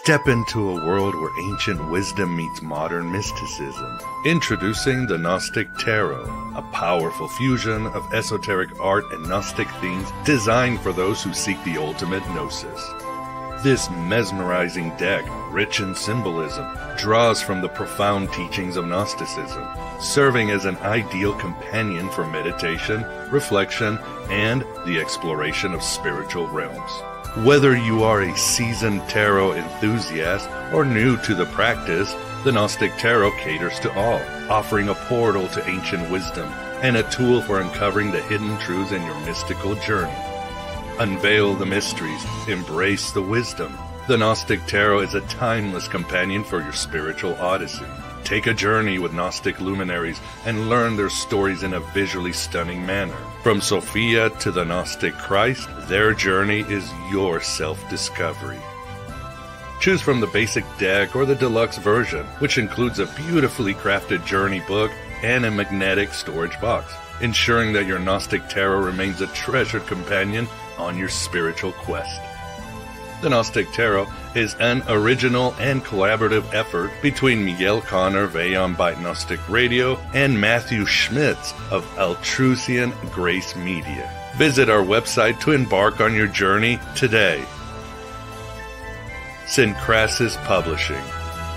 Step into a world where ancient wisdom meets modern mysticism. Introducing the Gnostic Tarot, a powerful fusion of esoteric art and Gnostic themes designed for those who seek the ultimate gnosis. This mesmerizing deck, rich in symbolism, draws from the profound teachings of Gnosticism, serving as an ideal companion for meditation, reflection, and the exploration of spiritual realms. Whether you are a seasoned tarot enthusiast or new to the practice, the Gnostic Tarot caters to all, offering a portal to ancient wisdom and a tool for uncovering the hidden truths in your mystical journey. Unveil the mysteries, embrace the wisdom. The Gnostic Tarot is a timeless companion for your spiritual odyssey. Take a journey with Gnostic luminaries and learn their stories in a visually stunning manner. From Sophia to the Gnostic Christ, their journey is your self-discovery. Choose from the basic deck or the deluxe version, which includes a beautifully crafted journey book and a magnetic storage box, ensuring that your Gnostic Tarot remains a treasured companion on your spiritual quest. The Gnostic Tarot is an original and collaborative effort between Miguel Conner of Aeon Byte Gnostic Radio and Matthew Schmitz of Altrusian Grace Media. Visit our website to embark on your journey today. Syncrasis Publishing,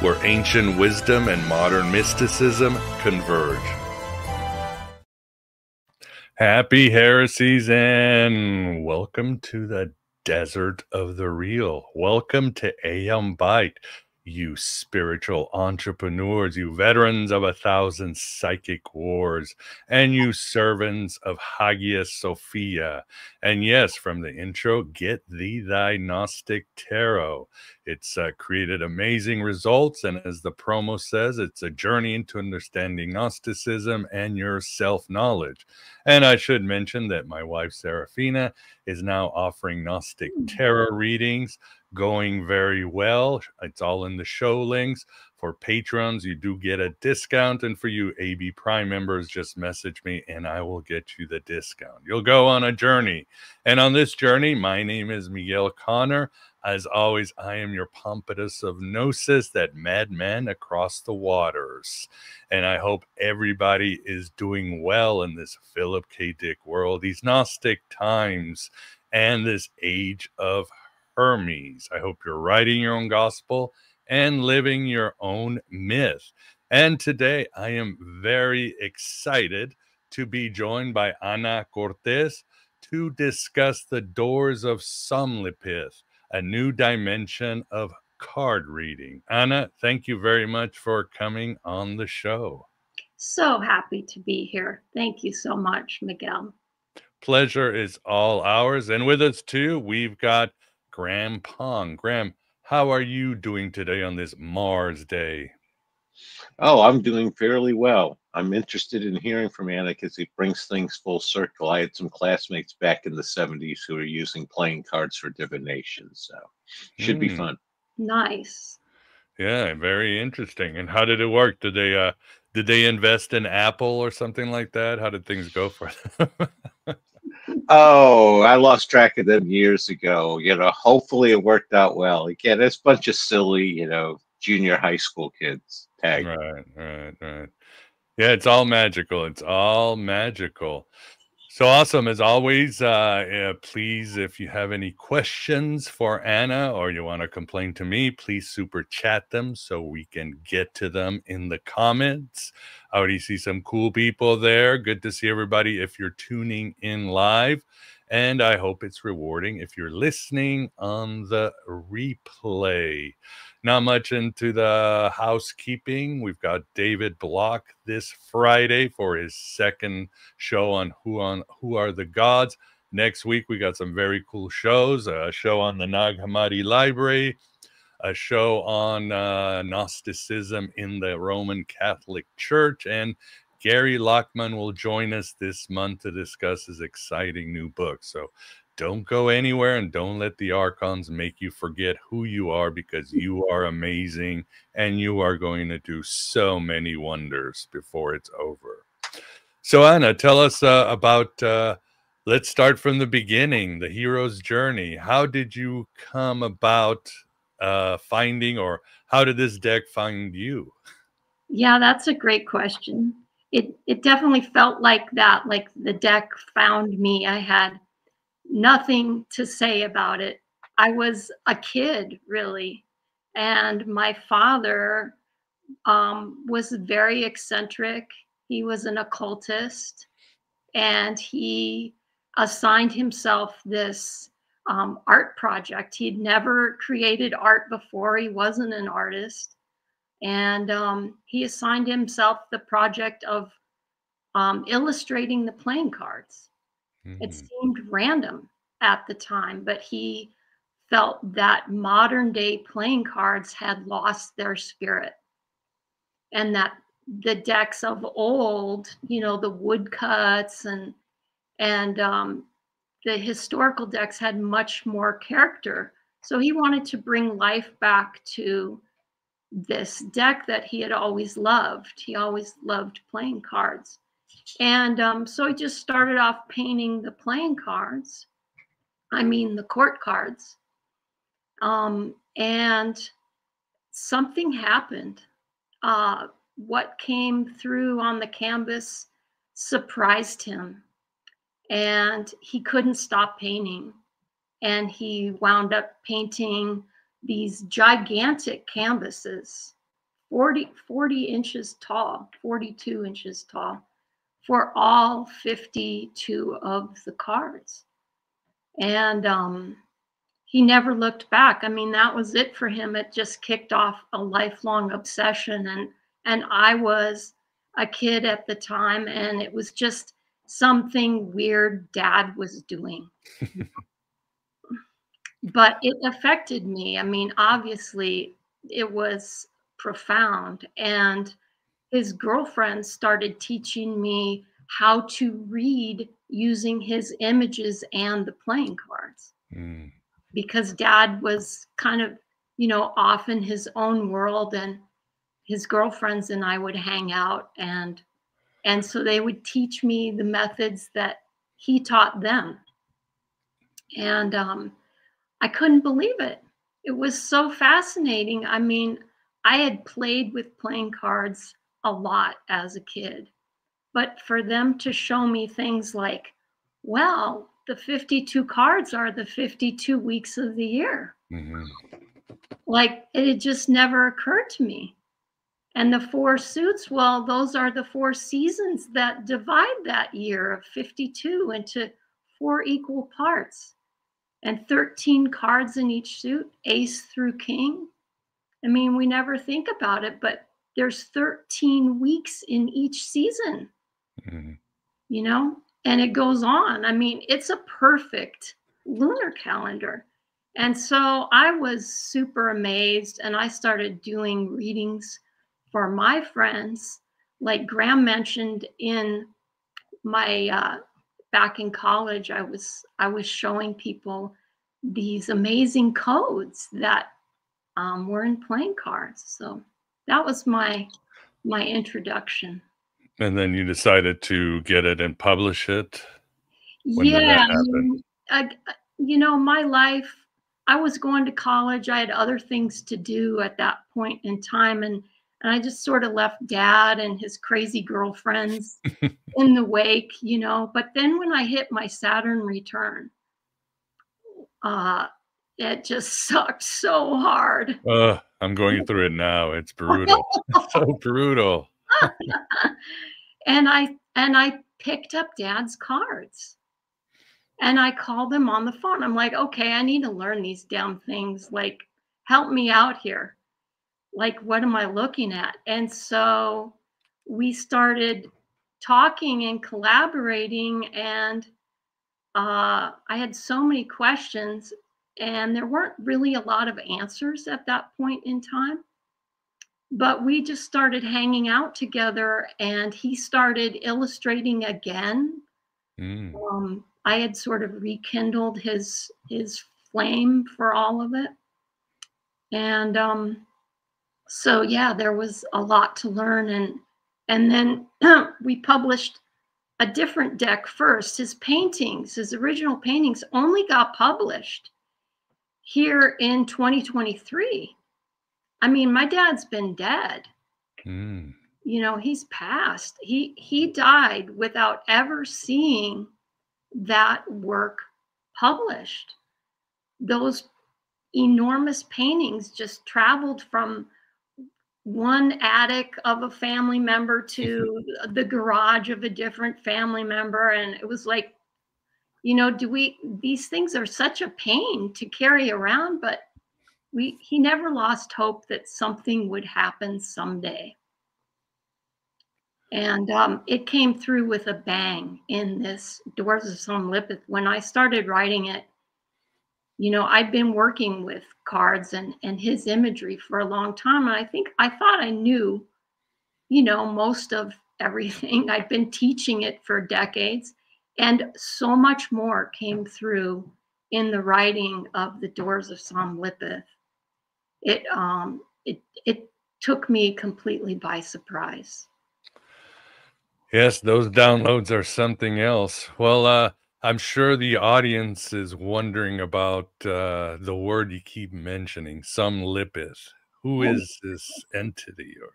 where ancient wisdom and modern mysticism converge. Happy Heresy and welcome to the Desert of the Real. Welcome to Aeon Byte, you spiritual entrepreneurs, you veterans of 1,000 psychic wars, and you servants of Hagia Sophia. And yes, from the intro, get thee thy Gnostic Tarot. It's created amazing results, and as the promo says, it's a journey into understanding Gnosticism and your self-knowledge. And I should mention that my wife, Serafina, is now offering Gnostic Tarot readings, going very well. It's all in the show links. For patrons, you do get a discount, and for you AB Prime members, just message me and I will get you the discount. You'll go on a journey, and on this journey, my name is Miguel Conner. As always, I am your Pompatus of Gnosis, that madman across the waters. And I hope everybody is doing well in this Philip K. Dick world, these Gnostic times, and this age of Hermes. I hope you're writing your own gospel and living your own myth. And today I am very excited to be joined by Ana Cortez to discuss the Doors of Somnipathy, a new dimension of card reading. Ana, thank you very much for coming on the show. So happy to be here. Thank you so much, Miguel. Pleasure is all ours. And with us too, we've got Graham Pong. Graham, how are you doing today on this Mars Day? Oh, I'm doing fairly well. I'm interested in hearing from Ana because it brings things full circle. I had some classmates back in the 70s who were using playing cards for divination, so should be fun. Nice. Yeah, very interesting. And how did it work? Did they invest in Apple or something like that? How did things go for them? Oh, I lost track of them years ago. Hopefully it worked out well. Again, it's a bunch of silly, junior high school kids. Tag. Right. Yeah, it's all magical. It's all magical. So awesome. As always, please, if you have any questions for Ana or you want to complain to me, please super chat them so we can get to them in the comments. I already see some cool people there. Good to see everybody if you're tuning in live. and I hope it's rewarding if you're listening on the replay. Not much into the housekeeping. We've got David Block this Friday for his second show on Who Are the Gods. Next week, we got some very cool shows. A show on the Nag Hammadi Library, a show on Gnosticism in the Roman Catholic Church, and Gary Lockman will join us this month to discuss his exciting new book. So don't go anywhere, and don't let the Archons make you forget who you are, because you are amazing and you are going to do so many wonders before it's over. So Ana, tell us about, let's start from the beginning, the hero's journey. How did you come about finding, or how did this deck find you? Yeah, that's a great question. It definitely felt like that, like the deck found me. I had nothing to say about it. I was a kid, really, and my father was very eccentric. He was an occultist, and he assigned himself this art project. He'd never created art before. He wasn't an artist. And he assigned himself the project of illustrating the playing cards. It seemed random at the time, but he felt that modern day playing cards had lost their spirit, and that the decks of old, you know, the woodcuts and the historical decks had much more character. So he wanted to bring life back to this deck that he had always loved. He always loved playing cards. And so he just started off painting the playing cards. I mean, the court cards. And something happened. What came through on the canvas surprised him, and he couldn't stop painting. And he wound up painting these gigantic canvases, 40 inches tall, 42 inches tall, for all 52 of the cards. And he never looked back. I mean, that was it for him. It just kicked off a lifelong obsession. And I was a kid at the time, and it was just something weird Dad was doing. But it affected me. I mean, obviously, it was profound. And his girlfriend started teaching me how to read using his images and the playing cards. Because Dad was kind of, you know, off in his own world, and his girlfriends and I would hang out, and so they would teach me the methods that he taught them. And I couldn't believe it. It was so fascinating. I mean, I had played with playing cards a lot as a kid, but for them to show me things like, well, the 52 cards are the 52 weeks of the year. Like, it had just never occurred to me. And the 4 suits, well, those are the 4 seasons that divide that year of 52 into 4 equal parts. And 13 cards in each suit, ace through king. I mean, we never think about it, but there's 13 weeks in each season, you know, and it goes on. I mean, it's a perfect lunar calendar. And so I was super amazed, and I started doing readings for my friends. Like Graham mentioned, in my back in college, I was showing people these amazing codes that were in playing cards. So that was my introduction. And then you decided to get it and publish it? When did that happen? You know, my life, I was going to college. I had other things to do at that point in time. And I just sort of left Dad and his crazy girlfriends in the wake, you know. But then when I hit my Saturn return, it just sucked so hard. I'm going through it now. It's brutal. It's so brutal. And I picked up Dad's cards. And I called them on the phone. I'm like, okay, I need to learn these damn things. Like, help me out here. Like, what am I looking at? And so we started talking and collaborating, and I had so many questions, and there weren't really a lot of answers at that point in time. But we just started hanging out together, and he started illustrating again. Mm. I had sort of rekindled his flame for all of it, and so yeah, there was a lot to learn, and then we published a different deck first. His paintings, his original paintings, only got published here in 2023. I mean, my dad's been dead. Mm. You know, he's passed. He died without ever seeing that work published. Those enormous paintings just traveled from one attic of a family member to the garage of a different family member. And it was like, you know, these things are such a pain to carry around, but he never lost hope that something would happen someday. And it came through with a bang in this Doors of Somnipathy. When I started writing it, you know, I'd been working with cards and his imagery for a long time. And I thought I knew, you know, most of everything. I'd been teaching it for decades. And so much more came through in the writing of the Doors of Somlipith. It took me completely by surprise. Yes, those downloads are something else. Well, I'm sure the audience is wondering about the word you keep mentioning, Somlipith. Who is this entity? Or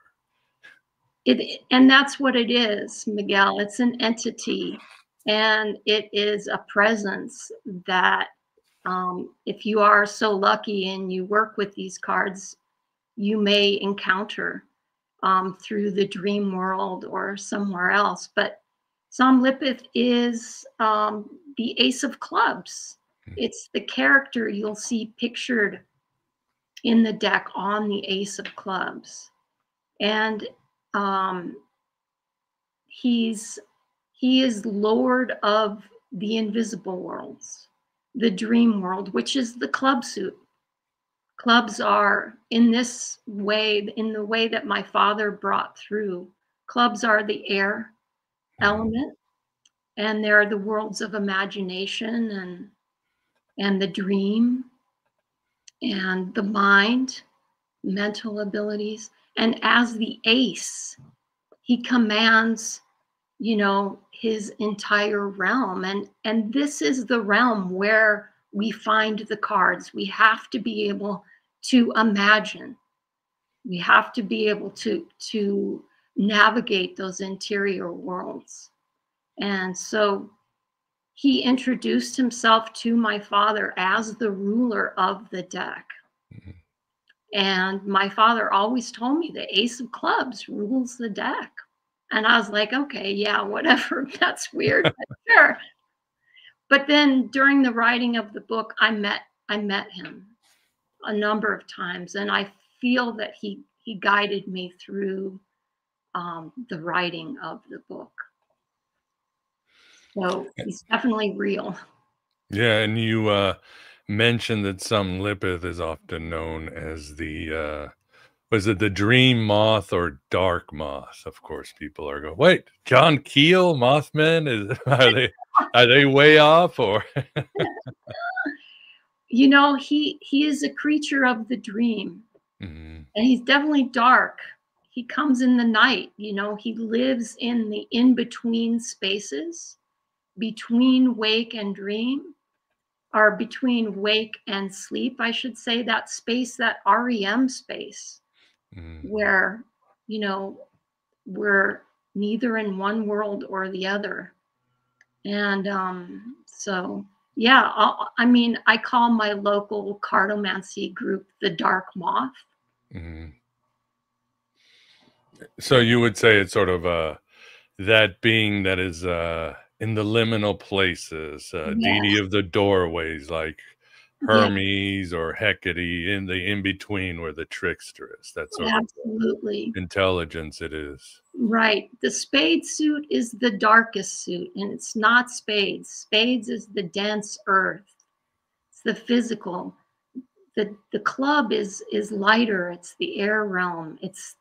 And that's what it is, Miguel. It's an entity, and it is a presence that, if you are so lucky and you work with these cards, you may encounter through the dream world or somewhere else. But Somlipith is the Ace of Clubs. It's the character you'll see pictured in the deck on the Ace of Clubs. And um, he is Lord of the invisible worlds, the dream world, which is the club suit. Clubs are in this way, in the way that my father brought through. Clubs are the air element, and they're the worlds of imagination and the dream and the mind, mental abilities. And as the ace, he commands, you know, his entire realm. And this is the realm where we find the cards. We have to be able to imagine. We have to be able to navigate those interior worlds. And so he introduced himself to my father as the ruler of the deck. And my father always told me the Ace of Clubs rules the deck. And I was like, okay, yeah, whatever. That's weird, but sure. But then during the writing of the book, I met him a number of times, and I feel that he guided me through the writing of the book. So he's definitely real. yeah, and you mentioned that Somlipith is often known as the was it the dream moth or dark moth? Of course, people are going, wait, John Keel, Mothmen, are they way off? Or You know, he is a creature of the dream, Mhm. and he's definitely dark. He comes in the night, you know, he lives in the in-between spaces, between wake and dream, or between wake and sleep, I should say, that space, that REM space, Mhm. where, you know, we're neither in one world or the other. And so, yeah, I mean, I call my local cartomancy group the Dark Moth. Mhm. So you would say it's sort of that being that is in the liminal places, deity Yes. of the doorways, like Yeah, Hermes or Hecate, in the in-between where the trickster is. That sort of absolutely. intelligence it is. Right. The spade suit is the darkest suit, and it's not spades. Spades is the dense earth. It's the physical. The club is lighter. It's the air realm. It's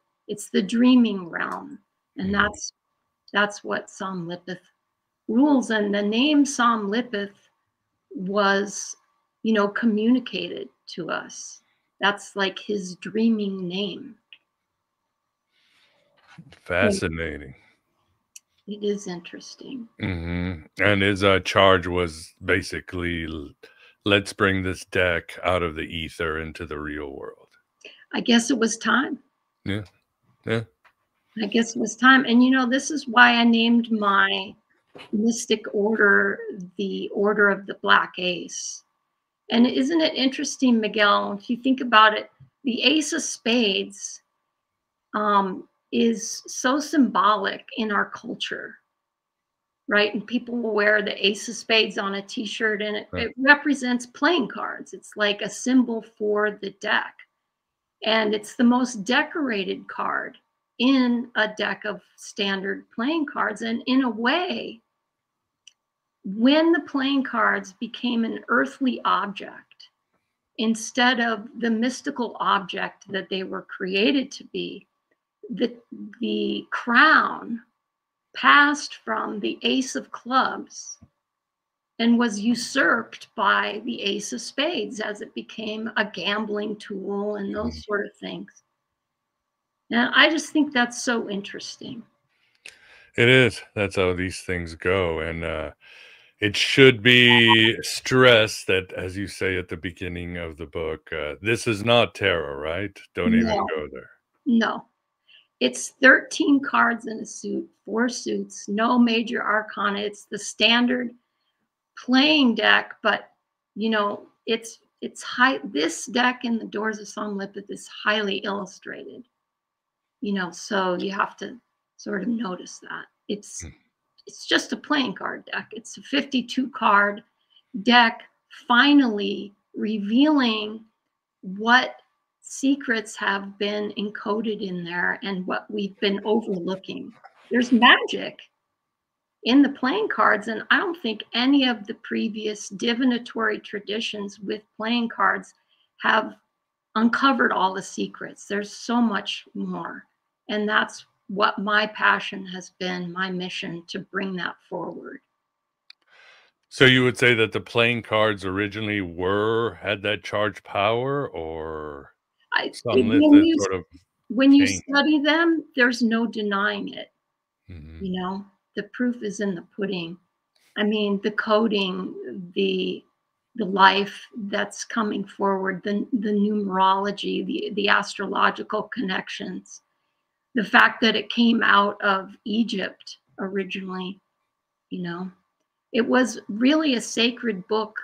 the dreaming realm. And that's what Somlipith rules. And the name Somlipith was, communicated to us. That's like his dreaming name. Fascinating. It is interesting. And his charge was basically, let's bring this deck out of the ether into the real world. I guess it was time. Yeah. Yeah. I guess it was time. And this is why I named my mystic order the Order of the Black Ace. And isn't it interesting, Miguel, if you think about it, the Ace of Spades is so symbolic in our culture, right? And people will wear the Ace of Spades on a t-shirt, and it represents playing cards. It's like a symbol for the deck. And it's the most decorated card in a deck of standard playing cards. And in a way, when the playing cards became an earthly object, instead of the mystical object that they were created to be, the crown passed from the Ace of Clubs and was usurped by the Ace of Spades as it became a gambling tool and those sort of things. And I just think that's so interesting. It is. That's how these things go. And it should be stressed that, as you say at the beginning of the book, this is not tarot, right? Don't even No, go there. no. It's 13 cards in a suit, 4 suits, no major arcana. It's the standard playing deck, but it's high. This deck in the Doors of Somnipathy is highly illustrated. So you have to sort of notice that it's just a playing card deck. It's a 52 card deck, finally revealing what secrets have been encoded in there and what we've been overlooking. There's magic in the playing cards, and I don't think any of the previous divinatory traditions with playing cards have uncovered all the secrets. There's so much more, and that's what my passion has been, my mission, to bring that forward. So you would say that the playing cards originally had that charged power, or some myth that sort of when you changed? study them, there's no denying it. Mm-hmm. The proof is in the pudding. I mean, the coding, the life that's coming forward, the numerology, the astrological connections, the fact that it came out of Egypt originally, it was really a sacred book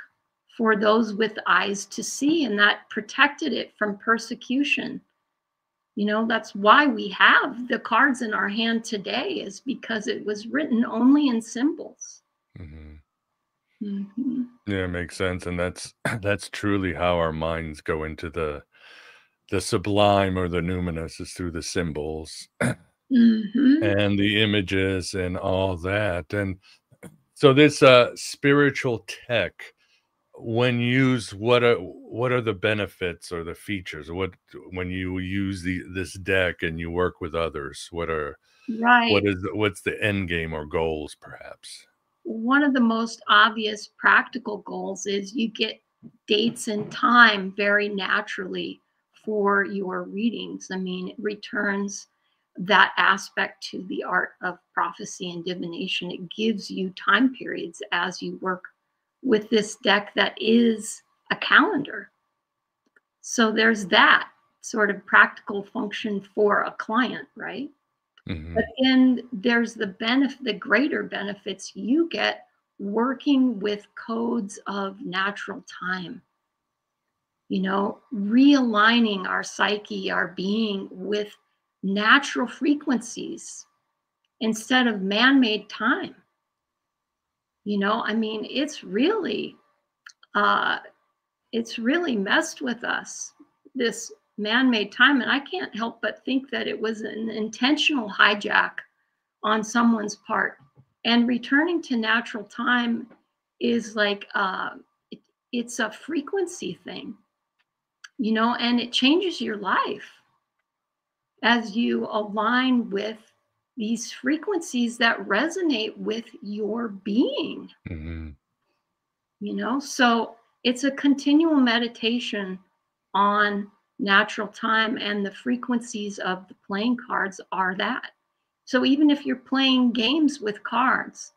for those with eyes to see, and that protected it from persecution. That's why we have the cards in our hand today, is because it was written only in symbols. Yeah, it makes sense. And that's truly how our minds go into the sublime or the numinous, is through the symbols and the images and all that. And so this spiritual tech, when used, what are the benefits or the features? When you use this deck and you work with others, Right. what's the end game or goals, perhaps? One of the most obvious practical goals is you get dates and time very naturally for your readings. I mean, it returns that aspect to the art of prophecy and divination. It gives you time periods as you work with this deck that is a calendar. So there's that sort of practical function for a client, right? But then there's the greater benefits you get working with codes of natural time, realigning our psyche, our being with natural frequencies instead of man-made time. You know, I mean, it's really messed with us, this man-made time. And I can't help but think that it was an intentional hijack on someone's part. And returning to natural time is like it's a frequency thing, you know, and it changes your life as you align with these frequencies that resonate with your being, Mm-hmm. you know. So it's a continual meditation on natural time, and the frequencies of the playing cards are that. So even if you're playing games with cards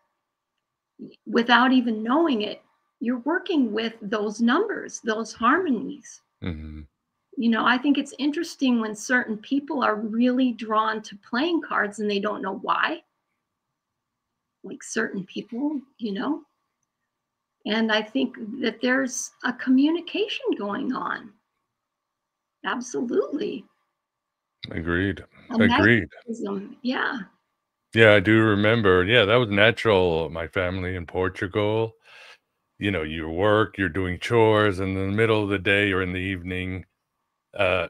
without even knowing it, you're working with those numbers, those harmonies. Mm-hmm. You know, I think it's interesting when certain people are really drawn to playing cards and they don't know why, like certain people, you know. And I think that there's a communication going on. Absolutely. Agreed. A Agreed. magnetism. Yeah. Yeah, I do remember. Yeah, that was natural. My family in Portugal, you know, you work, you're doing chores, and in the middle of the day or in the evening,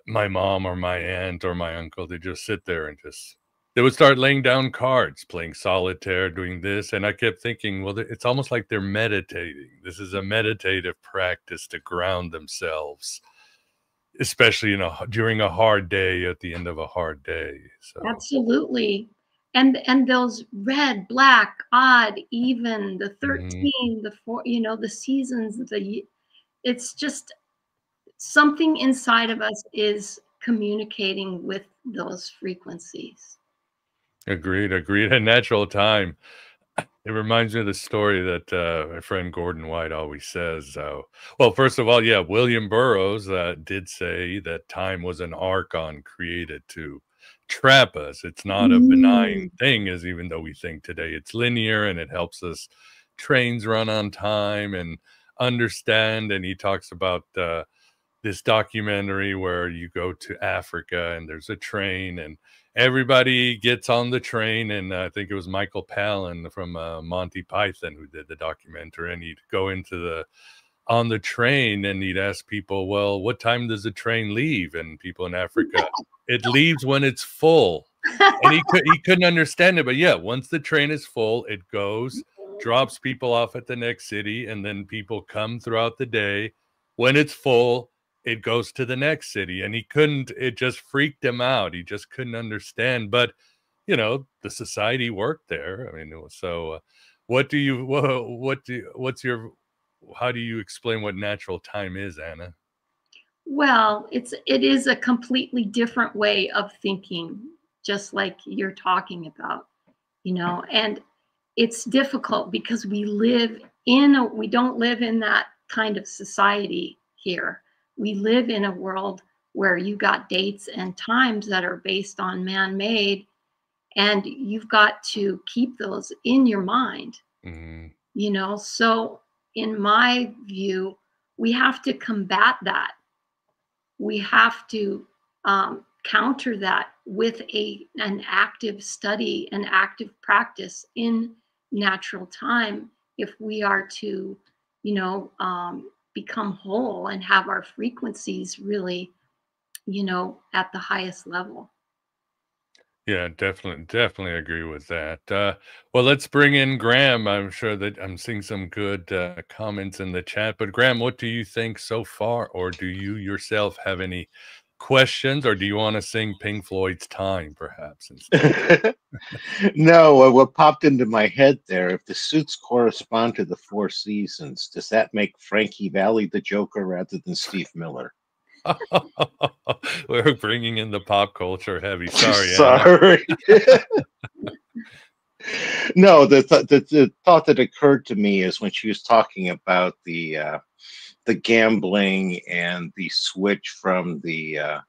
my mom or my aunt or my uncle, they just sit there and just they would start laying down cards, playing solitaire, doing this, and I kept thinking, well, it's almost like they're meditating. This is a meditative practice to ground themselves, especially, you know, during a hard day, at the end of a hard day. So, Absolutely. And those red, black, odd, even, the mhm. 13, the 4, you know, the seasons, it's just something inside of us is communicating with those frequencies. Agreed, agreed. A natural time. It reminds me of the story that my friend Gordon White always says. Well, first of all, yeah, William Burroughs did say that time was an archon created to trap us. It's not a benign Mm. thing, as even though we think today it's linear and it helps us trains run on time and understand. And he talks about this documentary where you go to Africa and there's a train and everybody gets on the train. And I think it was Michael Palin from Monty Python who did the documentary. And he'd go into on the train and he'd ask people, well, what time does the train leave? And people in Africa, it leaves when it's full. And he couldn't understand it. But yeah, once the train is full, it goes, drops people off at the next city, and then people come throughout the day. When it's full, it goes to the next city. And he couldn't, it just freaked him out. He just couldn't understand. But, you know, the society worked there. I mean, so what do you, what's your, how do you explain what natural time is, Anna? Well, it is a completely different way of thinking, just like you're talking about, you know. And it's difficult because we don't live in that kind of society here. We live in a world where you got dates and times that are based on man-made, and you've got to keep those in your mind, Mm-hmm. you know. So in my view, we have to combat that. We have to counter that with an active study, an active practice in natural time, if we are to, you know, become whole and have our frequencies really, you know, at the highest level. Yeah, definitely agree with that. Well, let's bring in Graham. I'm sure that I'm seeing some good comments in the chat. But Graham, what do you think so far? Or do you yourself have any questions? Or do you want to sing Pink Floyd's Time, perhaps, instead? No, what popped into my head there, if the suits correspond to the four seasons, does that make Frankie Valli the Joker rather than Steve Miller? We're bringing in the pop culture heavy. Sorry, Anna. Sorry. No, the thought that occurred to me is when she was talking about the gambling and the switch from the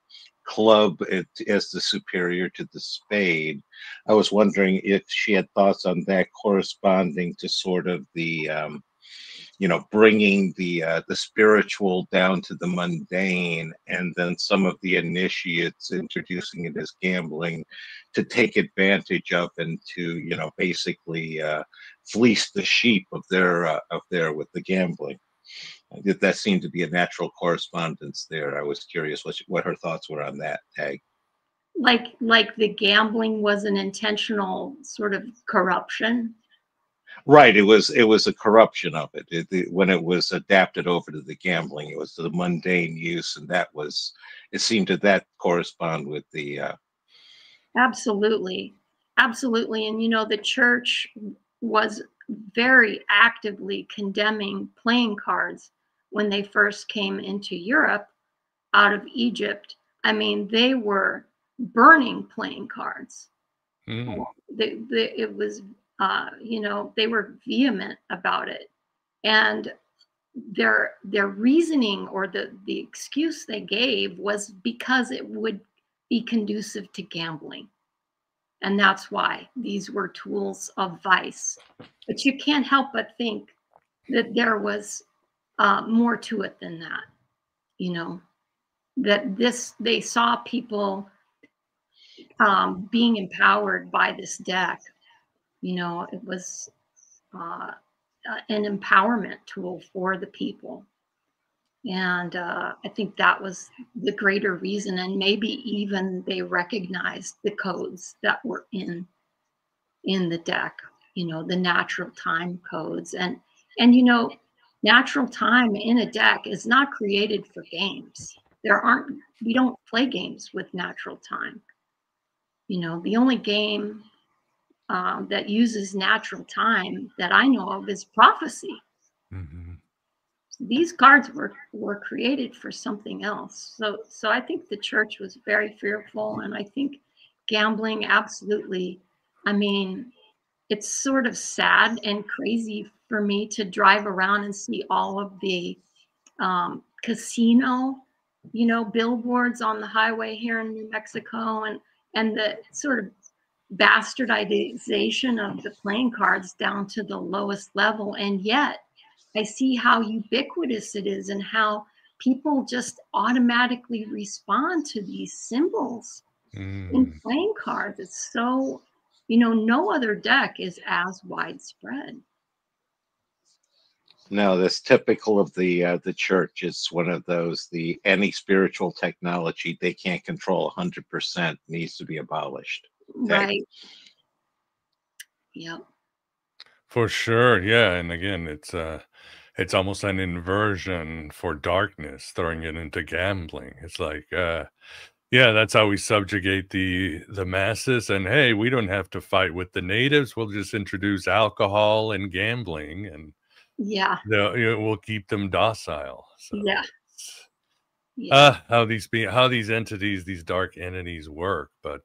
club as the superior to the spade. I was wondering if she had thoughts on that corresponding to sort of the bringing the spiritual down to the mundane, and then some of the initiates introducing it as gambling to take advantage of and to basically fleece the sheep of their with the gambling. That seemed to be a natural correspondence there. I was curious what her thoughts were on that tag. Like the gambling was an intentional sort of corruption. Right, it was a corruption of it. When it was adapted over to the gambling, it was the mundane use, and it seemed to that correspond with the. Absolutely, absolutely, and the church was very actively condemning playing cards when they first came into Europe out of Egypt. I mean, they were burning playing cards. Mm. It was, they were vehement about it, and their reasoning, or the excuse they gave, was because it would be conducive to gambling, and that's why these were tools of vice. But you can't help but think that there was more to it than that. That they saw people being empowered by this deck. It was an empowerment tool for the people. And I think that was the greater reason. And maybe even they recognized the codes that were in the deck, the natural time codes. And natural time in a deck is not created for games. We don't play games with natural time. The only game that uses natural time that I know of is prophecy. Mm-hmm. These cards were created for something else. So I think the church was very fearful, and I think gambling, absolutely. I mean, it's sort of sad and crazy for me to drive around and see all of the casino, billboards on the highway here in New Mexico, and the sort of bastardization of the playing cards down to the lowest level. And yet I see how ubiquitous it is and how people just automatically respond to these symbols in playing cards. It's so, no other deck is as widespread. No, that's typical of the church. It's one of those, any spiritual technology they can't control 100% needs to be abolished. Right. Yep. For sure, yeah, and again, it's almost an inversion for darkness, throwing it into gambling. It's like, yeah, that's how we subjugate the masses. And hey, we don't have to fight with the natives. We'll just introduce alcohol and gambling, and Yeah. we'll keep them docile. So Yeah. Yeah. how these entities, these dark entities work. But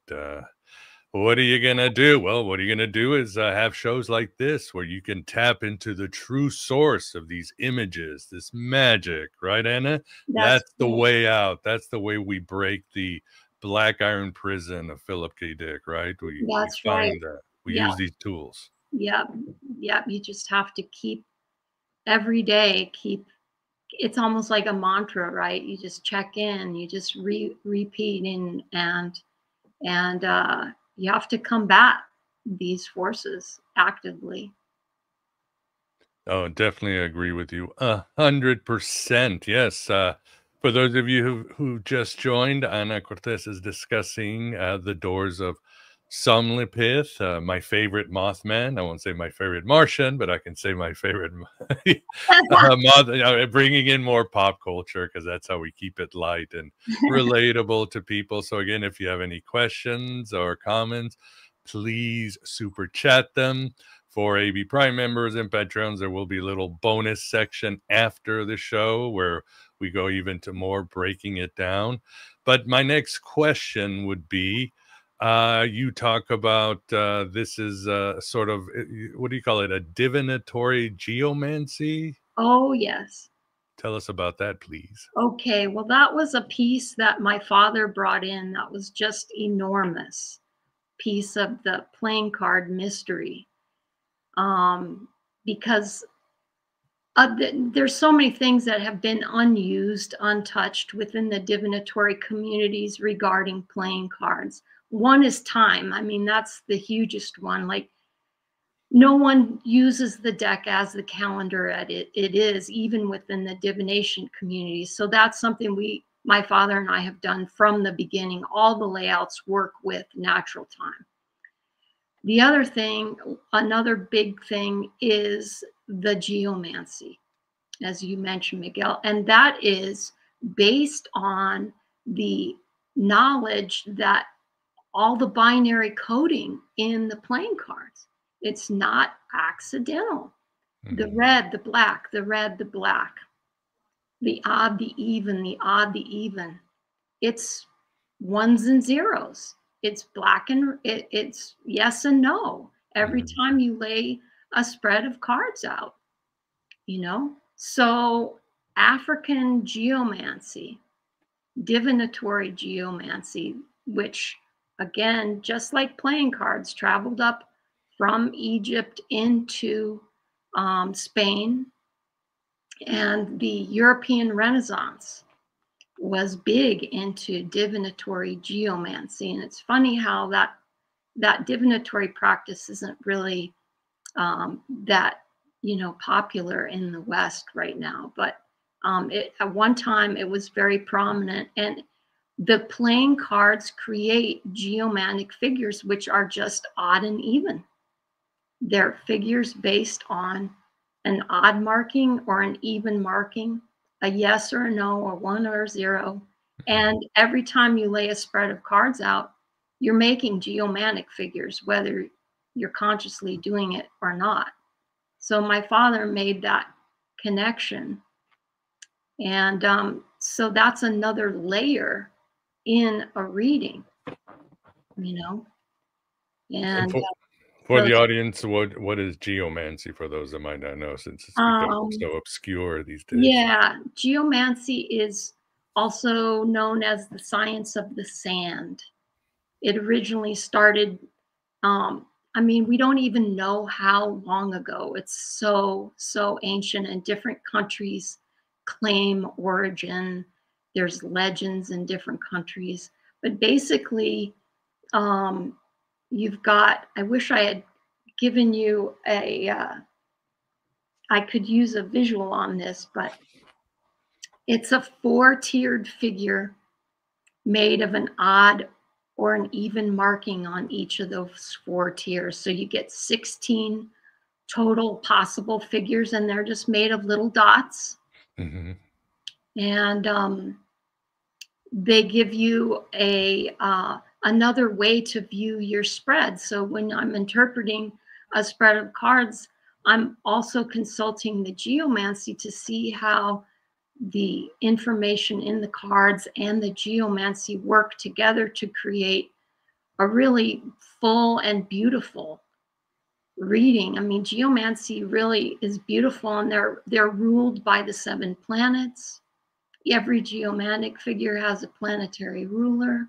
what are you going to do? Well, what are you going to do is have shows like this where you can tap into the true source of these images, this magic, right, Anna? That's the way out. That's the way we break the black iron prison of Philip K. Dick, right? We find that. We use these tools. Yep. Yep. You just have to keep every day, it's almost like a mantra, right? You just check in, you just repeat and you have to combat these forces actively. Oh, definitely agree with you. 100%. Yes. For those of you who just joined, Ana Cortez is discussing the Doors of Somlipith, my favorite Mothman. I won't say my favorite Martian, but I can say my favorite Moth. Bringing in more pop culture, because that's how we keep it light and relatable to people. So again, if you have any questions or comments, please super chat them. For AB Prime members and patrons, there will be a little bonus section after the show where we go even to more breaking it down. But my next question would be, you talk about this is sort of, what do you call it, a divinatory geomancy? Oh, yes. Tell us about that, please. Okay, well, that was a piece that my father brought in that was just enormous piece of the playing card mystery. Because there's so many things that have been unused, untouched within the divinatory communities regarding playing cards. One is time. I mean, that's the hugest one. Like, no one uses the deck as the calendar it is, even within the divination community. So that's something my father and I have done from the beginning. All the layouts work with natural time. The other thing, another big thing, is the geomancy, as you mentioned, Miguel, and that is based on the knowledge that all the binary coding in the playing cards. It's not accidental. The red, the black, the red, the black, the odd, the even, the odd, the even. It's ones and zeros. It's black and it's yes and no. Every time you lay a spread of cards out, you know? So African geomancy, divinatory geomancy, which again, just like playing cards, traveled up from Egypt into Spain, and the European Renaissance was big into divinatory geomancy. And it's funny how that divinatory practice isn't really that popular in the West right now, but at one time it was very prominent. And the playing cards create geomantic figures, which are just odd and even. They're figures based on an odd marking or an even marking, a yes or a no, or 1 or 0. And every time you lay a spread of cards out, you're making geomantic figures, whether you're consciously doing it or not. So my father made that connection. And so that's another layer in a reading, And for the audience, what is geomancy, for those that might not know, since it's become so obscure these days? Yeah, geomancy is also known as the science of the sand. It originally started, we don't even know how long ago. It's so ancient, and different countries claim origin. There's legends in different countries. But basically, you've got, I wish I had given you I could use a visual on this, but it's a 4-tiered figure made of an odd or an even marking on each of those 4 tiers. So you get 16 total possible figures, and they're just made of little dots. And they give you another way to view your spread. So when I'm interpreting a spread of cards, I'm also consulting the geomancy to see how the information in the cards and the geomancy work together to create a really full and beautiful reading. Geomancy really is beautiful, and they're ruled by the 7 planets. Every geomantic figure has a planetary ruler,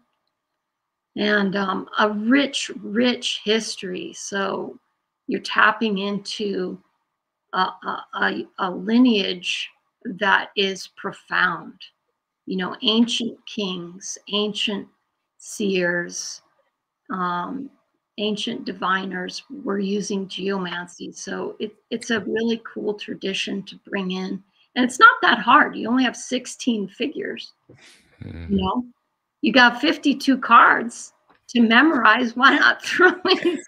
and a rich history. So you're tapping into a lineage that is profound. Ancient kings, ancient seers, ancient diviners were using geomancy. So it's a really cool tradition to bring in. And it's not that hard. You only have 16 figures. You got 52 cards to memorize. Why not throw in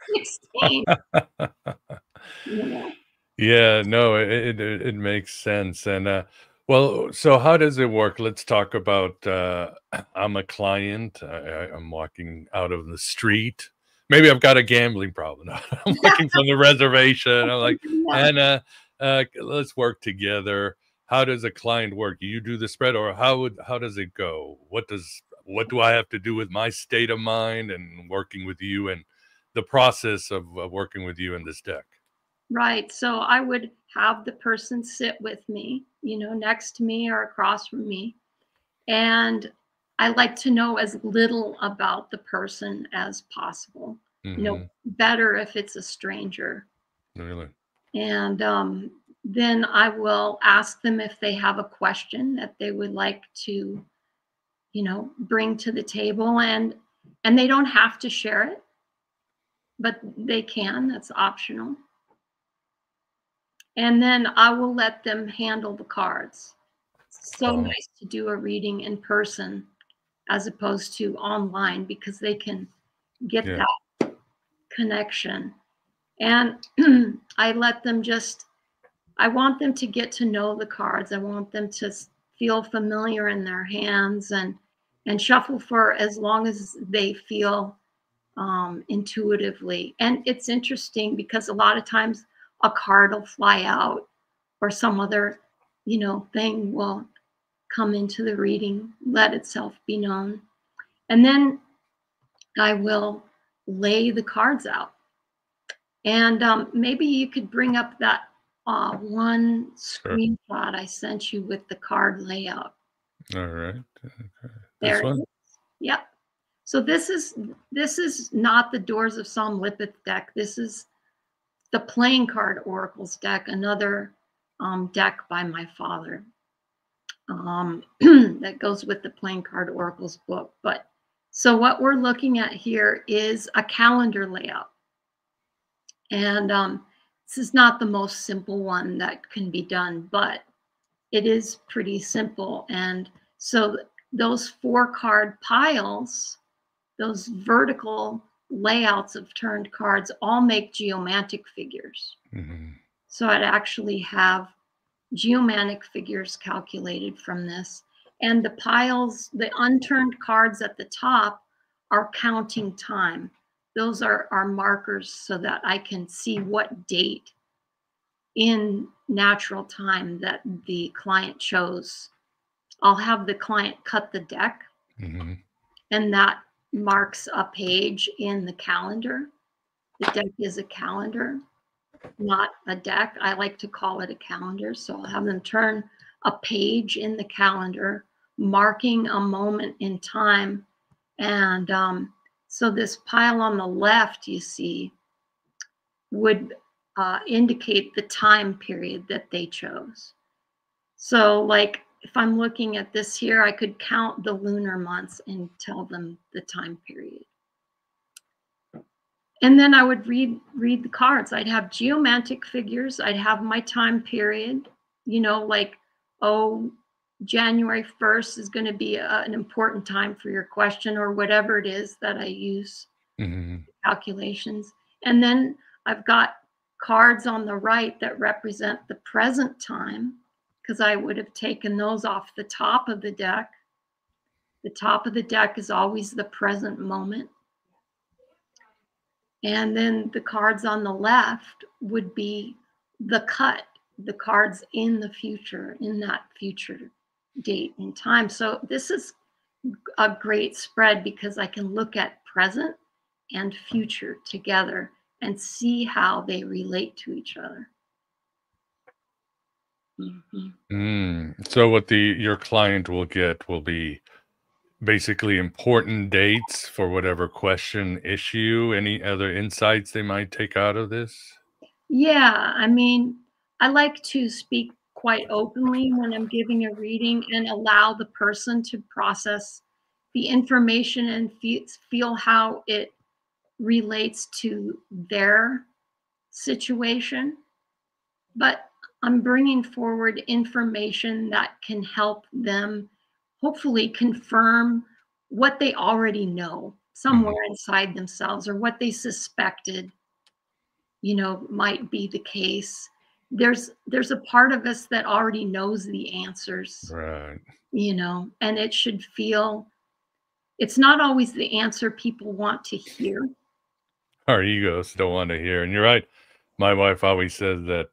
16? Yeah, no, it makes sense. And well, so how does it work? Let's talk about I'm a client. I'm walking out of the street. Maybe I've got a gambling problem. I'm walking from the reservation. I'm like, Anna, let's work together. How does a client work? You do the spread, or how does it go? What do I have to do with my state of mind and working with you, and the process of working with you in this deck? Right. So I would have the person sit with me, next to me or across from me. And I like to know as little about the person as possible. Better if it's a stranger. Really? And then I will ask them if they have a question that they would like to, bring to the table. And they don't have to share it, but they can. That's optional. And then I will let them handle the cards. It's so Oh. nice to do a reading in person as opposed to online because they can get Yeah. that connection. And I let them I want them to get to know the cards. I want them to feel familiar in their hands and shuffle for as long as they feel intuitively. And it's interesting because a lot of times a card will fly out or some other, thing will come into the reading, let itself be known. And then I will lay the cards out. And maybe you could bring up that one Sure. screenshot I sent you with the card layout. All right. Okay. There This it one? is. Yep. So this is not the Doors of Somnipathy deck. This is the Playing Card Oracles deck, another deck by my father that goes with the Playing Card Oracles book. But so what we're looking at here is a calendar layout. And this is not the most simple one that can be done, but it is pretty simple. And so those 4-card piles, those vertical layouts of turned cards all make geomantic figures. Mm-hmm. So I'd actually have geomantic figures calculated from this. And the piles, the unturned cards at the top are counting time. Those are markers so that I can see what date in natural time that the client chose. I'll have the client cut the deck, Mm-hmm. and that marks a page in the calendar. The deck is a calendar, not a deck. I like to call it a calendar. So I'll have them turn a page in the calendar, marking a moment in time. And so this pile on the left, you see, would indicate the time period that they chose. So like if I'm looking at this here, I could count the lunar months and tell them the time period. And then I would read the cards. I'd have geomantic figures. I'd have my time period, like, January 1st is going to be an important time for your question or whatever it is that I use Mm-hmm. calculations. And then I've got cards on the right that represent the present time because I would have taken those off the top of the deck. The top of the deck is always the present moment. And then the cards on the left would be the cards in the future, in that future date and time. So this is a great spread because I can look at present and future together and see how they relate to each other. Mm-hmm. So what your client will get will be basically important dates for whatever question, issue, any other insights they might take out of this? Yeah, I mean, I like to speak quite openly when I'm giving a reading and allow the person to process the information and feel how it relates to their situation. But I'm bringing forward information that can help them hopefully confirm what they already know somewhere inside themselves or what they suspected might be the case. There's a part of us that already knows the answers, Right. and it should feel it's not always the answer people want to hear. Our egos don't want to hear. And you're right. My wife always says that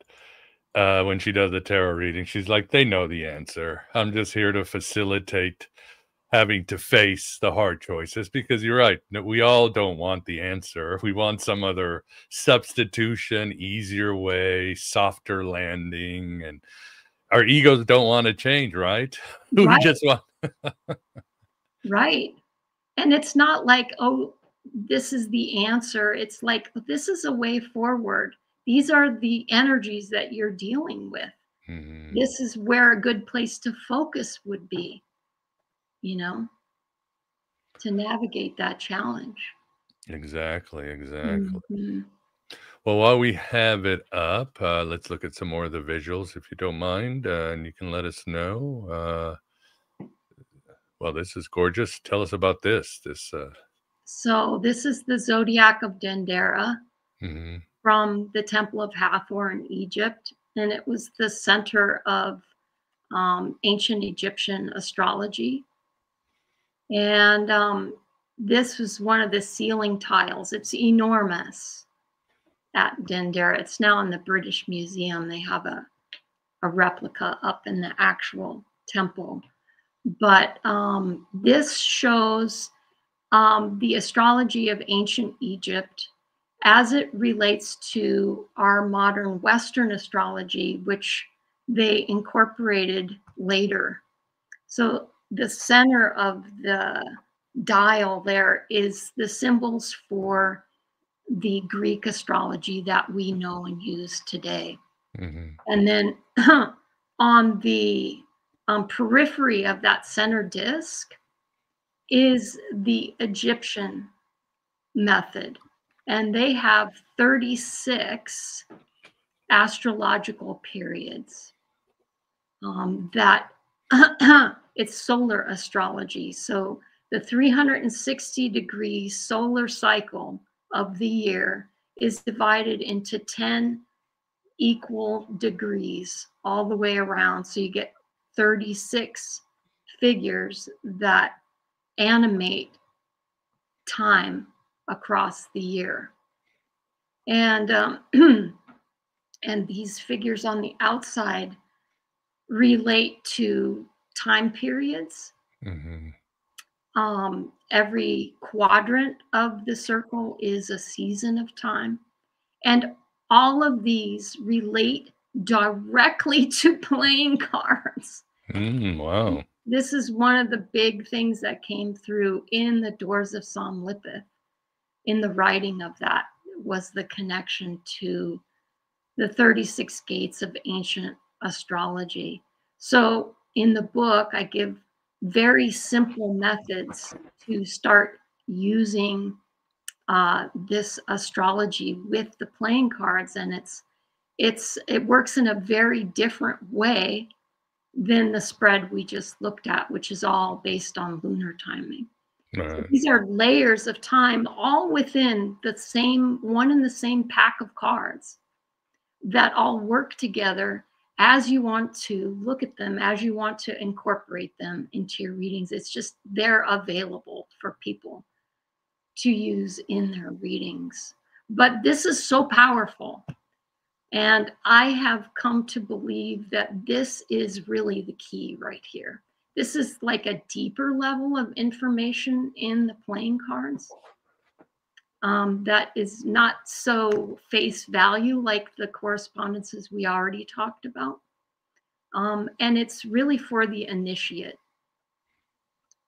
when she does a tarot reading, she's like, they know the answer. I'm just here to facilitate having to face the hard choices because you're right. No, we all don't want the answer. We want some other substitution, easier way, softer landing. And our egos don't want to change, right? We Right, just want. right. And it's not like, oh, this is the answer. It's like, this is a way forward. These are the energies that you're dealing with. Mhm. This is where a good place to focus would be, you know, to navigate that challenge. Exactly. Mhm. Well, while we have it up, let's look at some more of the visuals, if you don't mind, and you can let us know. Well, this is gorgeous. Tell us about this. So this is the zodiac of Dendera Mhm. from the Temple of Hathor in Egypt, and it was the center of ancient Egyptian astrology. And this was one of the ceiling tiles. It's enormous at Dendera. It's now in the British Museum. They have a replica up in the actual temple. But this shows the astrology of ancient Egypt as it relates to our modern Western astrology, which they incorporated later. So the center of the dial there is the symbols for the Greek astrology that we know and use today. Mhm. And then on the periphery of that center disk is the Egyptian method. And they have 36 astrological periods that it's solar astrology. So the 360-degree solar cycle of the year is divided into 10 equal degrees all the way around. So you get 36 figures that animate time across the year. And and these figures on the outside relate to time periods. Mhm. Every quadrant of the circle is a season of time. And all of these relate directly to playing cards. Wow. This is one of the big things that came through in the Doors of Somlipith. In the writing of that was the connection to the 36 gates of ancient astrology. So in the book, I give very simple methods to start using this astrology with the playing cards, and it works in a very different way than the spread we just looked at, which is all based on lunar timing. So Right. these are layers of time, all within the same one and the same pack of cards that all work together as you want to look at them, as you want to incorporate them into your readings. It's just they're available for people to use in their readings. But this is so powerful. And I have come to believe that this is really the key right here. This is like a deeper level of information in the playing cards that is not so face value like the correspondences we already talked about. And it's really for the initiate.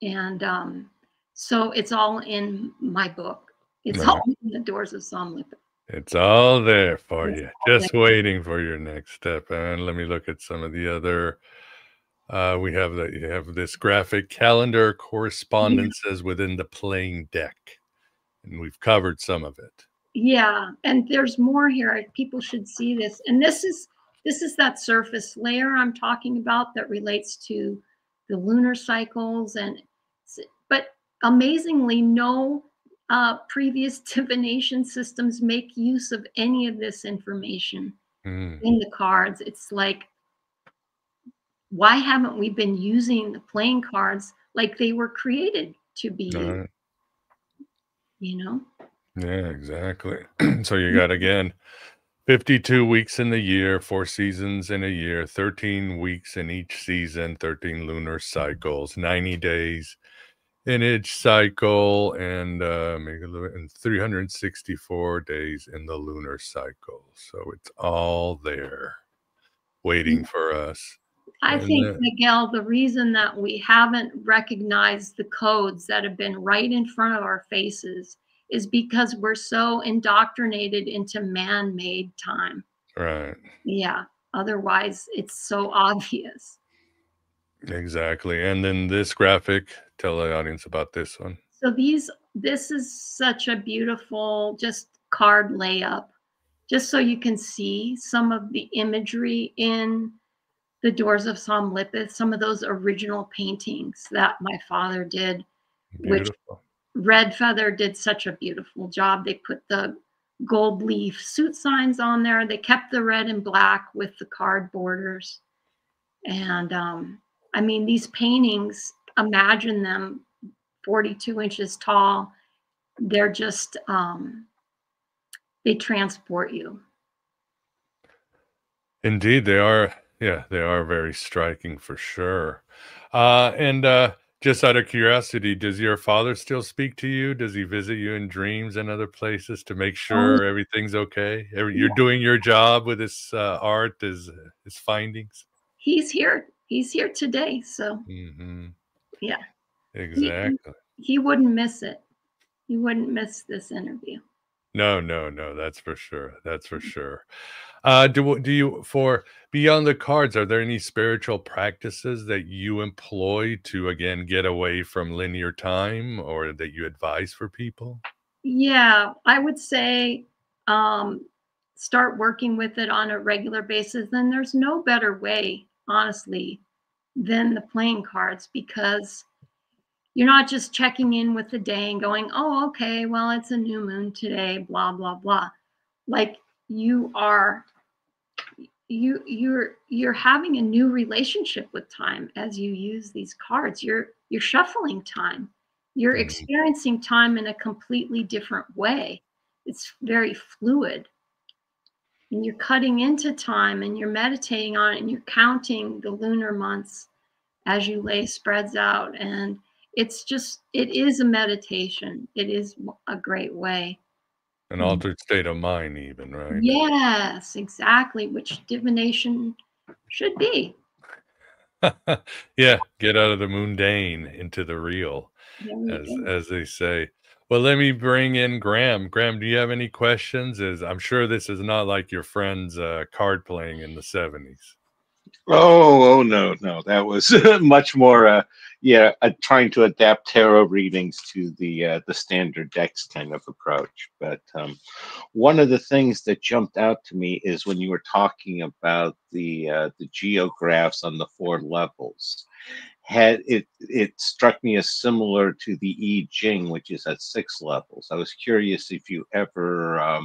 And so it's all in my book. It's all Right. in the Doors of Somnipathy. It's all there for It's you. all Just waiting for your next step. And let me look at some of the other. You have this graphic calendar correspondences within the playing deck, and we've covered some of it. Yeah, and there's more here. People should see this. And this is that surface layer I'm talking about that relates to the lunar cycles. But amazingly, no previous divination systems make use of any of this information Mm. in the cards. It's like, why haven't we been using the playing cards like they were created to be All used? right. You know? Yeah, exactly. So you got again 52 weeks in the year, 4 seasons in a year, 13 weeks in each season, 13 lunar cycles, 90 days in each cycle, and make a little, and 364 days in the lunar cycle. So it's all there waiting for us. I And think, Miguel, the reason that we haven't recognized the codes that have been right in front of our faces is because we're so indoctrinated into man-made time. right. Yeah. Otherwise, it's so obvious. Exactly. And then this graphic, tell the audience about this one. So this is such a beautiful just card layup just so you can see some of the imagery in the Doors of Somnipathy, some of those original paintings that my father did, which Beautiful. Red Feather did such a beautiful job. They put the gold leaf suit signs on there. They kept the red and black with the card borders. And I mean, these paintings, imagine them 42 inches tall. They're just, they transport you. Indeed, they are. Yeah, they are very striking for sure. And just out of curiosity, does your father still speak to you? Does he visit you in dreams and other places to make Oh, sure everything's okay? You're yeah. doing your job with his art, his findings. He's here. He's here today. So Hmm. yeah, he Exactly. he wouldn't miss it. He wouldn't miss this interview. No, no, no. That's for sure. That's for sure. Do you for beyond the cards? Are there any spiritual practices that you employ to again get away from linear time, or that you advise for people? Yeah, I would say um, start working with it on a regular basis. Then there's no better way, honestly, than the playing cards because you're not just checking in with the day and going, oh, okay, well, it's a new moon today, blah, blah, blah. Like you are you're having a new relationship with time as you use these cards. You're shuffling time. You're Mhm. experiencing time in a completely different way. It's very fluid. And you're cutting into time and you're meditating on it and you're counting the lunar months as you lay spreads out. And it's just, it is a meditation. It is a great way. An altered state of mind, even, right? Yes, exactly, which divination should be. Yeah, get out of the mundane into the real, There you go. as they say. Well, let me bring in Graham. Graham, do you have any questions? As I'm sure this is not like your friend's card playing in the 70s. Oh, no, no. That was much more, yeah, trying to adapt tarot readings to the standard decks kind of approach. But one of the things that jumped out to me is when you were talking about the geographs on the four levels. It struck me as similar to the I Ching, which is at 6 levels. I was curious if you ever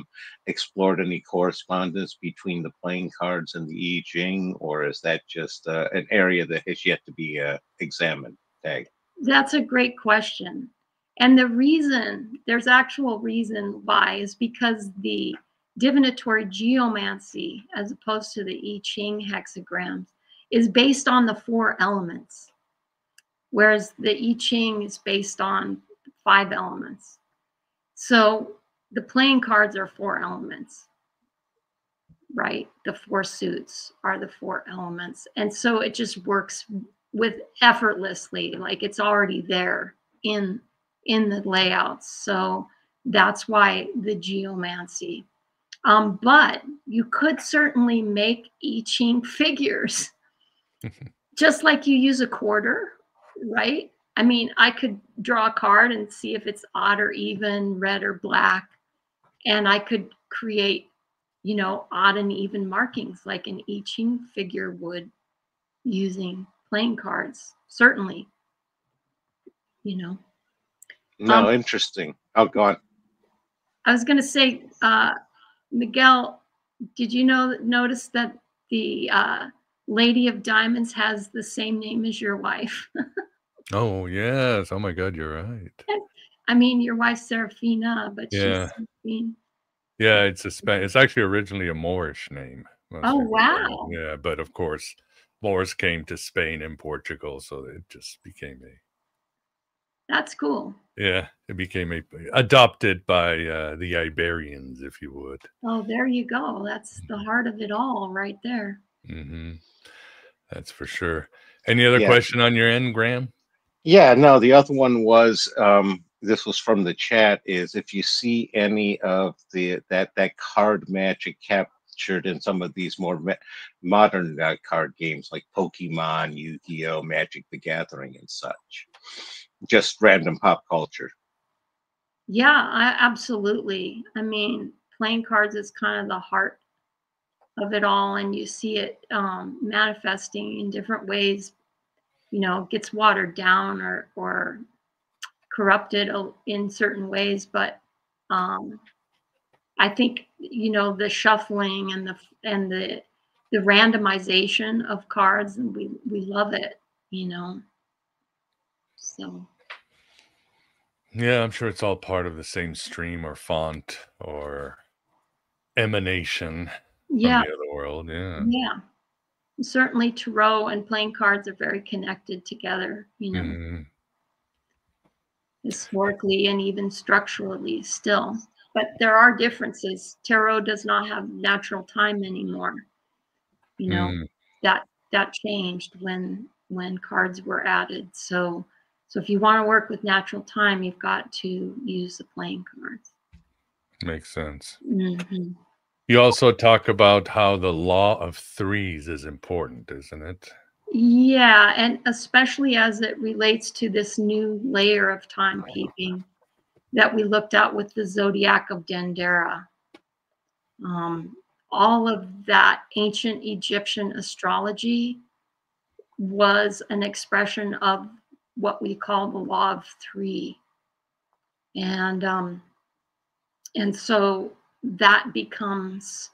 explored any correspondence between the playing cards and the I Ching, or is that just an area that has yet to be examined? Tag. That's a great question. And the reason, there's actual reason why, is because the divinatory geomancy, as opposed to the I Ching hexagrams, is based on the 4 elements, whereas the I Ching is based on 5 elements. So the playing cards are 4 elements, right? The 4 suits are the 4 elements. And so it just works with effortlessly, like it's already there in the layouts. So that's why the geomancy. But you could certainly make I Ching figures just like you use a quarter, right? I mean, I could draw a card and see if it's odd or even, red or black, and I could create, odd and even markings like an I Ching figure would using playing cards. Certainly, you know. Um, No, interesting. Oh, go on. I was going to say, Miguel, did you notice that the Lady of Diamonds has the same name as your wife? Oh, yes. Oh my God, you're right. I mean, your wife's Serafina, but Yeah. she's Seraphine. Yeah, it's actually originally a Moorish name. Most Oh, people don't know. wow. Yeah, but of course, Moors came to Spain and Portugal, so it just became a That's cool. yeah, it became a adopted by the Iberians, if you would. Oh, there you go. That's the heart of it all right there. Hmm. That's for sure. Any other Yeah. question on your end, Graham? Yeah, no, the other one was this was from the chat, is if you see any of that card magic captured in some of these more modern card games like Pokemon, Yu-Gi-Oh, Magic the Gathering and such. Just random pop culture. Yeah, absolutely. I mean, playing cards is kind of the heart of it all, and you see it manifesting in different ways. You know, it gets watered down or corrupted in certain ways, but I think, you know, the shuffling and the randomization of cards, and we love it, you know. So Yeah, I'm sure it's all part of the same stream or font or emanation from yeah, the other world. Yeah. yeah. Certainly tarot and playing cards are very connected together, you know, Mhm. historically and even structurally still. But there are differences. Tarot does not have natural time anymore. You know, Mm. that changed when cards were added. So if you want to work with natural time, you've got to use the playing cards. Makes sense. Hmm. You also talk about how the law of threes is important, isn't it? Yeah, and especially as it relates to this new layer of timekeeping that we looked at with the zodiac of Dendera. All of that ancient Egyptian astrology was an expression of what we call the law of three. And so that becomes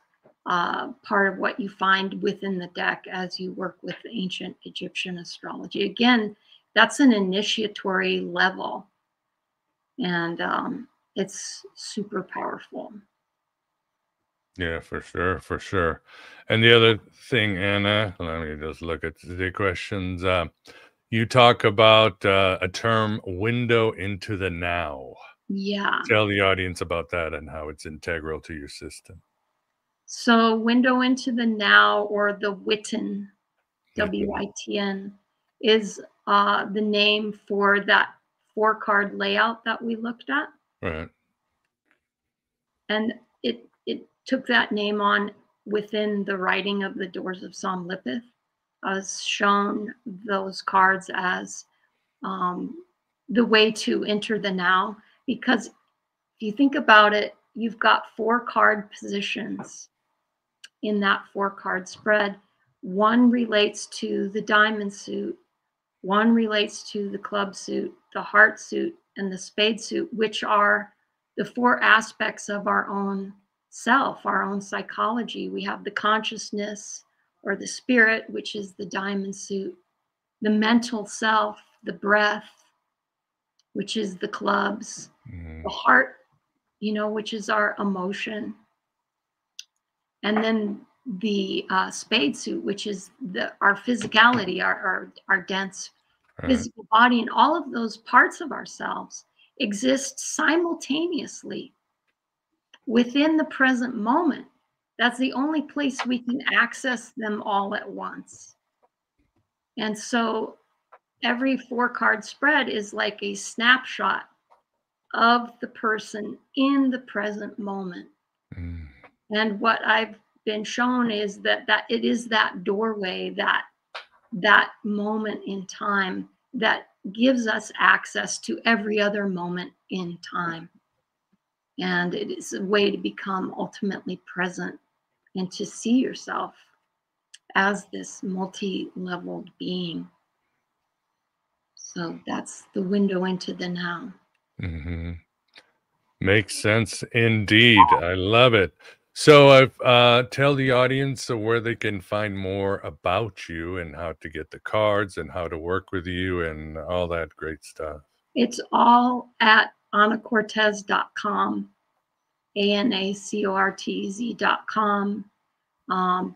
part of what you find within the deck as you work with ancient Egyptian astrology. Again, that's an initiatory level, and it's super powerful. Yeah, for sure, for sure. And the other thing, Anna, let me just look at the questions. You talk about a term, window into the now. Yeah. Tell the audience about that and how it's integral to your system. So window into the now, or the Witten, WITN, is the name for that 4-card layout that we looked at. Right. And it took that name on within the writing of the Doors of Somnipathy. I was shown those cards as the way to enter the now, because if you think about it, you've got 4-card positions in that 4-card spread. One relates to the diamond suit, one relates to the club suit, the heart suit, and the spade suit, which are the 4 aspects of our own self, our own psychology. We have the consciousness or the spirit, which is the diamond suit, the mental self, the breath, which is the clubs, the heart, you know, which is our emotion, and then the spade suit, which is our physicality, our dense physical body. And all of those parts of ourselves exist simultaneously within the present moment. That's the only place we can access them all at once. And so every 4-card spread is like a snapshot of the person in the present moment. And what I've been shown is that it is that doorway, that moment in time that gives us access to every other moment in time. And it is a way to become ultimately present and to see yourself as this multi-leveled being. So that's the window into the now. Mm-hmm. Makes sense indeed. I love it. So tell the audience where they can find more about you and how to get the cards and how to work with you and all that great stuff. It's all at anacortez.com, ANACORTZ.com.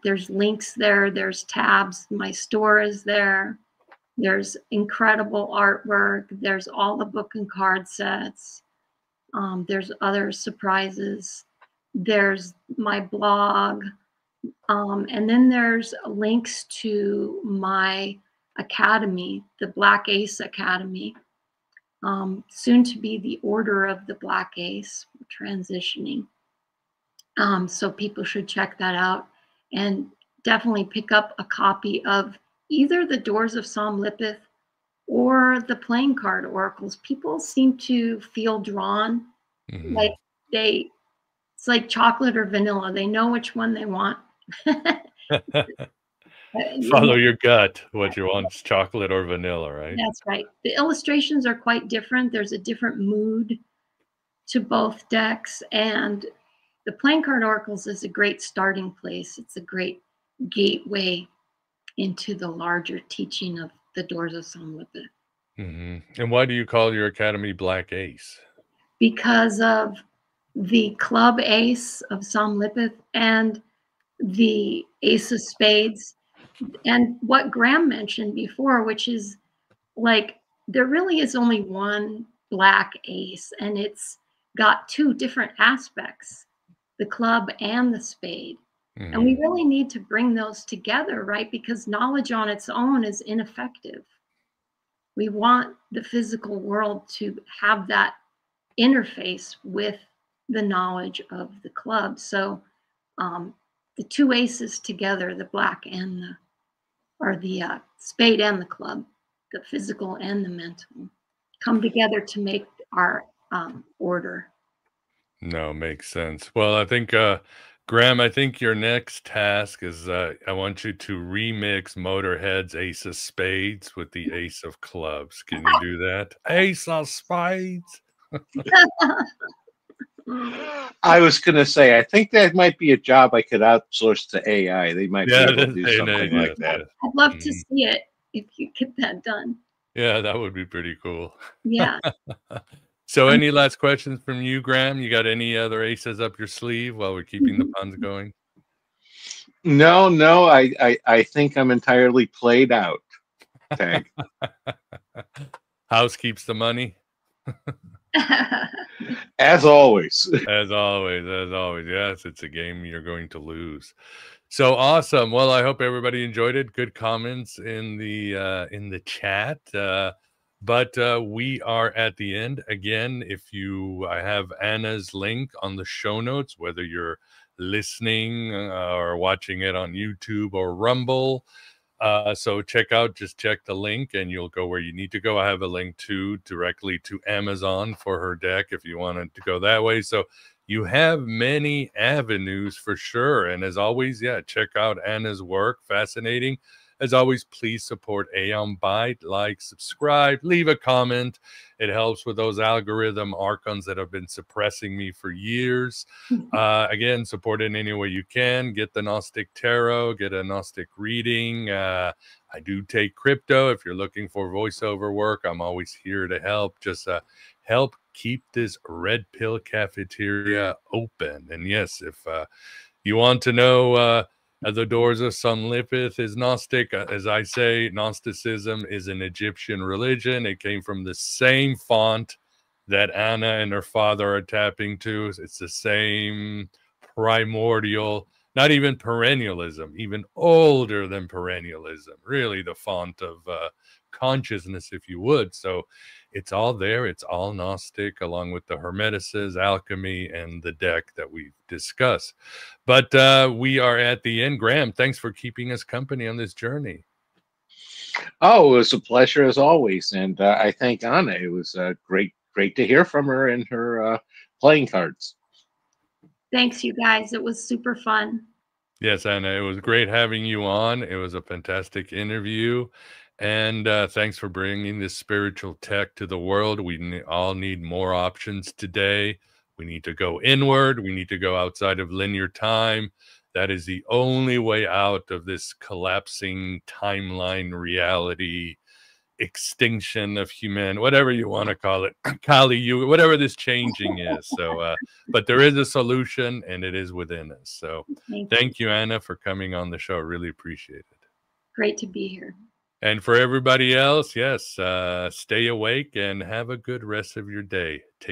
There's links there, there's tabs. My store is there. There's incredible artwork. There's all the book and card sets. There's other surprises. There's my blog. And then there's links to my academy, the Black Ace Academy, soon to be the Order of the Black Ace, transitioning. So people should check that out and definitely pick up a copy of either the Doors of Somlipith or the playing card oracles. People seem to feel drawn, like they It's like chocolate or vanilla. They know which one they want. Follow your gut. What you want is chocolate or vanilla, right? That's right. The illustrations are quite different. There's a different mood to both decks, and the playing card oracles is a great starting place. It's a great gateway into the larger teaching of the Doors of Somnipathy. And why do you call your academy Black Ace? Because of the club ace of Somlipith and the ace of spades, and what Graham mentioned before, which is like there really is only one black ace, and it's got two different aspects, the club and the spade. And we really need to bring those together, right? Because knowledge on its own is ineffective. We want the physical world to have that interface with the knowledge of the club. So the two aces together, the black and the spade and the club, the physical and the mental, come together to make our order. No, makes sense. Well, I think, Graham, I think your next task is I want you to remix Motorhead's Ace of Spades with the Ace of Clubs. Can you do that? Ace of Spades. I was going to say, I think that might be a job I could outsource to AI. They might be able to do something like that. I'd love to see it if you get that done. Yeah, that would be pretty cool. Yeah. So any last questions from you, Graham? You got any other aces up your sleeve while we're keeping the puns going? No, I think I'm entirely played out. Tag. House keeps the money. As always. As always. Yes, it's a game you're going to lose. So awesome. Well, I hope everybody enjoyed it. Good comments in the chat. But we are at the end. Again, I have Anna's link on the show notes, whether you're listening or watching it on YouTube or Rumble. So just check the link and you'll go where you need to go. I have a link directly to Amazon for her deck if you wanted to go that way. So you have many avenues for sure. And as always, check out Anna's work. Fascinating. As always, please support Aeon Byte, like, subscribe, leave a comment. It helps with those algorithm Archons that have been suppressing me for years. Again, support it in any way you can. Get the Gnostic Tarot, get a Gnostic reading. I do take crypto. If you're looking for voiceover work, I'm always here to help. Just help keep this red pill cafeteria open. And yes, if you want to know the Doors of Somlipith is Gnostic. As I say, Gnosticism is an Egyptian religion. It came from the same font that Anna and her father are tapping to. It's the same primordial, not even perennialism, even older than perennialism, really the font of consciousness, if you would. So it's all there. It's all Gnostic, along with the Hermetices, alchemy, and the deck that we've discussed. But we are at the end. Graham, thanks for keeping us company on this journey. Oh, it was a pleasure as always. And I thank Anna. It was great to hear from her and her playing cards. Thanks, you guys. It was super fun. Yes, Anna, it was great having you on. It was a fantastic interview. And thanks for bringing this spiritual tech to the world. We all need more options today. We need to go inward. We need to go outside of linear time. That is the only way out of this collapsing timeline reality, extinction of human, whatever you want to call it, Kali, whatever this changing is. So, but there is a solution, and it is within us. So, thank you, Anna, for coming on the show. Really appreciate it. Great to be here. And for everybody else, yes, stay awake and have a good rest of your day. Take